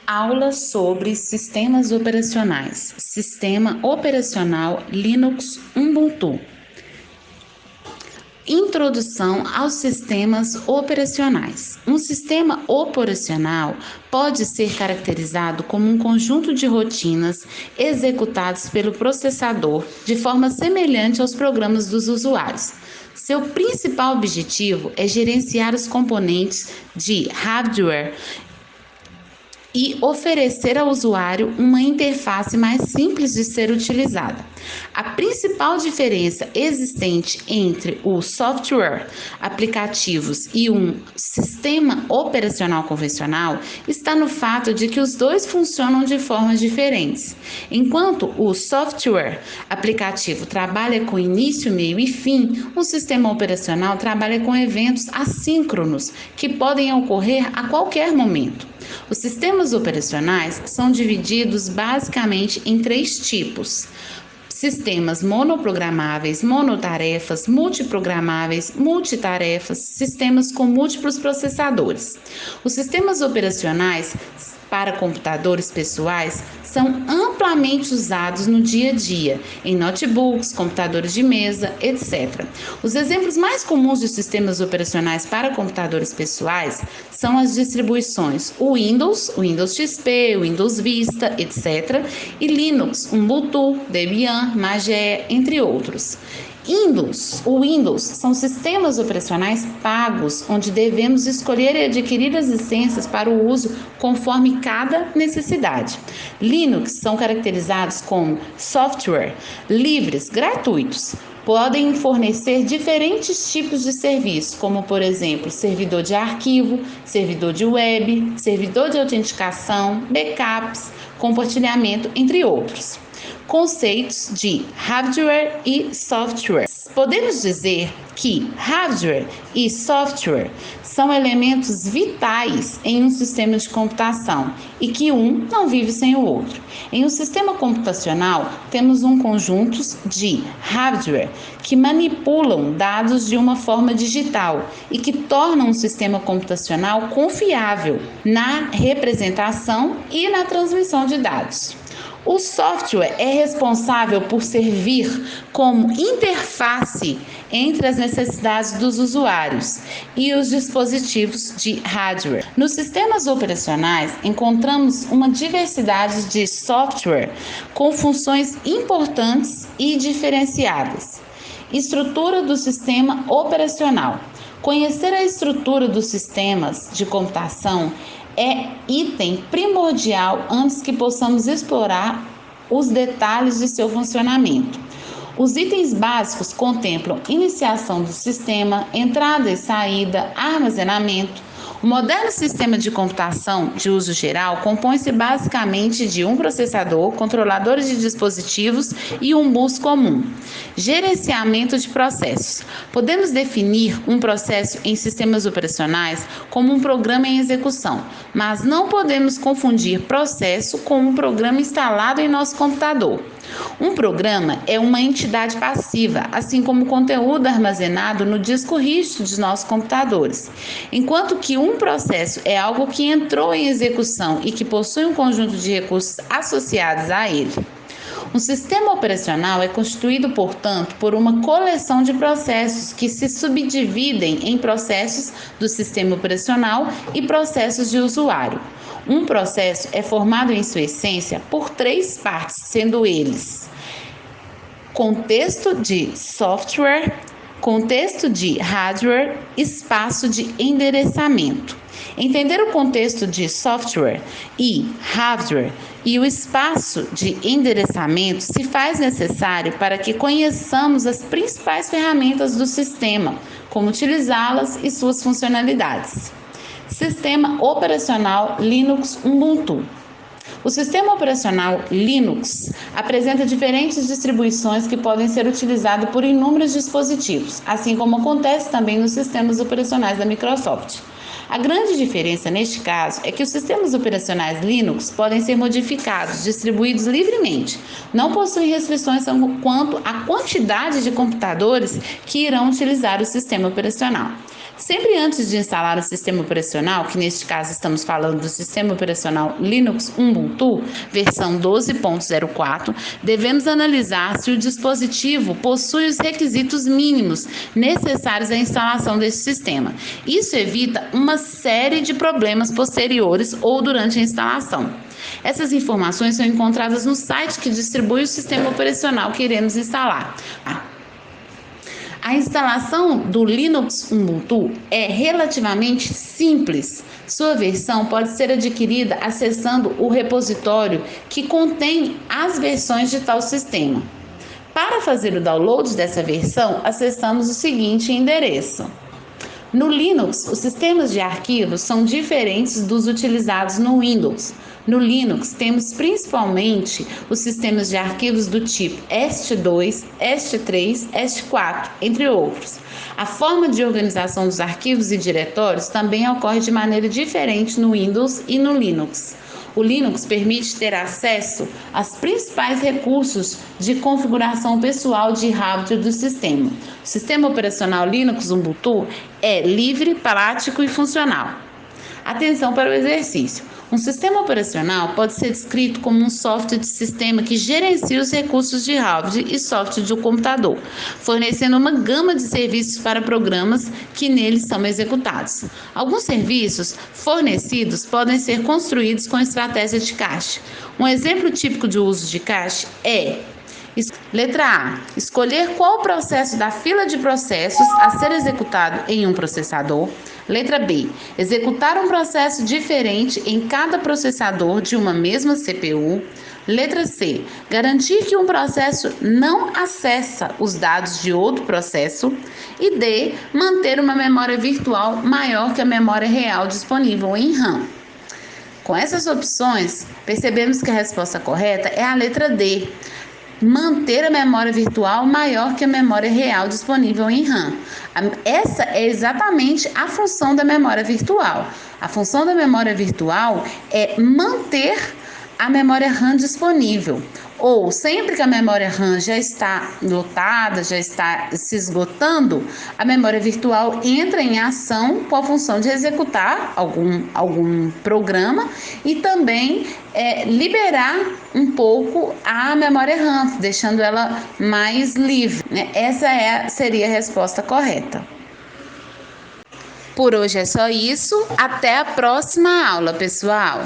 Aula sobre sistemas operacionais. Sistema operacional Linux Ubuntu. Introdução aos sistemas operacionais. Um sistema operacional pode ser caracterizado como um conjunto de rotinas executadas pelo processador de forma semelhante aos programas dos usuários. Seu principal objetivo é gerenciar os componentes de hardware e oferecer ao usuário uma interface mais simples de ser utilizada. A principal diferença existente entre o software, aplicativos e um sistema operacional convencional está no fato de que os dois funcionam de formas diferentes. Enquanto o software aplicativo trabalha com início, meio e fim, um sistema operacional trabalha com eventos assíncronos que podem ocorrer a qualquer momento. Os sistemas operacionais são divididos basicamente em três tipos: sistemas monoprogramáveis, monotarefas, multiprogramáveis, multitarefas, sistemas com múltiplos processadores. Os sistemas operacionais para computadores pessoais são amplamente usados no dia a dia, em notebooks, computadores de mesa, etc. Os exemplos mais comuns de sistemas operacionais para computadores pessoais são as distribuições Windows, Windows XP, Windows Vista, etc. e Linux, Ubuntu, Debian, Mage, entre outros. O Windows são sistemas operacionais pagos, onde devemos escolher e adquirir as licenças para o uso conforme cada necessidade. Linux são caracterizados como software livres, gratuitos. Podem fornecer diferentes tipos de serviços, como, por exemplo, servidor de arquivo, servidor de web, servidor de autenticação, backups, compartilhamento, entre outros. Conceitos de hardware e software. Podemos dizer que hardware e software são elementos vitais em um sistema de computação e que um não vive sem o outro. Em um sistema computacional, temos um conjunto de hardware que manipulam dados de uma forma digital e que tornam um sistema computacional confiável na representação e na transmissão de dados. O software é responsável por servir como interface entre as necessidades dos usuários e os dispositivos de hardware. Nos sistemas operacionais, encontramos uma diversidade de software com funções importantes e diferenciadas. Estrutura do sistema operacional. Conhecer a estrutura dos sistemas de computação é item primordial antes que possamos explorar os detalhes de seu funcionamento. Os itens básicos contemplam iniciação do sistema, entrada e saída, armazenamento. O moderno sistema de computação de uso geral compõe-se basicamente de um processador, controladores de dispositivos e um bus comum. Gerenciamento de processos. Podemos definir um processo em sistemas operacionais como um programa em execução, mas não podemos confundir processo com um programa instalado em nosso computador. Um programa é uma entidade passiva, assim como o conteúdo armazenado no disco rígido de nossos computadores, enquanto que um processo é algo que entrou em execução e que possui um conjunto de recursos associados a ele. Um sistema operacional é constituído, portanto, por uma coleção de processos que se subdividem em processos do sistema operacional e processos de usuário. Um processo é formado em sua essência por três partes, sendo eles: contexto de software, contexto de hardware, espaço de endereçamento. Entender o contexto de software e hardware e o espaço de endereçamento se faz necessário para que conheçamos as principais ferramentas do sistema, como utilizá-las e suas funcionalidades. Sistema operacional Linux Ubuntu. O sistema operacional Linux apresenta diferentes distribuições que podem ser utilizadas por inúmeros dispositivos, assim como acontece também nos sistemas operacionais da Microsoft. A grande diferença neste caso é que os sistemas operacionais Linux podem ser modificados, distribuídos livremente, não possuem restrições quanto à quantidade de computadores que irão utilizar o sistema operacional. Sempre antes de instalar o sistema operacional, que neste caso estamos falando do sistema operacional Linux Ubuntu, versão 12.04, devemos analisar se o dispositivo possui os requisitos mínimos necessários à instalação deste sistema. Isso evita uma série de problemas posteriores ou durante a instalação. Essas informações são encontradas no site que distribui o sistema operacional que iremos instalar. A instalação do Linux Ubuntu é relativamente simples. Sua versão pode ser adquirida acessando o repositório que contém as versões de tal sistema. Para fazer o download dessa versão, acessamos o seguinte endereço. No Linux, os sistemas de arquivos são diferentes dos utilizados no Windows. No Linux, temos principalmente os sistemas de arquivos do tipo EST2, EST3, EST4, entre outros. A forma de organização dos arquivos e diretórios também ocorre de maneira diferente no Windows e no Linux. O Linux permite ter acesso aos principais recursos de configuração pessoal de hardware do sistema. O sistema operacional Linux Ubuntu é livre, prático e funcional. Atenção para o exercício. Um sistema operacional pode ser descrito como um software de sistema que gerencia os recursos de hardware e software do computador, fornecendo uma gama de serviços para programas que neles são executados. Alguns serviços fornecidos podem ser construídos com estratégia de cache. Um exemplo típico de uso de cache é: letra A. Escolher qual processo da fila de processos a ser executado em um processador. Letra B. Executar um processo diferente em cada processador de uma mesma CPU. Letra C. Garantir que um processo não acessa os dados de outro processo. E D. Manter uma memória virtual maior que a memória real disponível em RAM. Com essas opções, percebemos que a resposta correta é a letra D. Manter a memória virtual maior que a memória real disponível em RAM. Essa é exatamente a função da memória virtual. A função da memória virtual é manter a memória RAM disponível. Ou sempre que a memória RAM já está lotada, já está se esgotando, a memória virtual entra em ação com a função de executar algum programa e também liberar um pouco a memória RAM, deixando ela mais livre. Essa seria a resposta correta. Por hoje é só isso. Até a próxima aula, pessoal!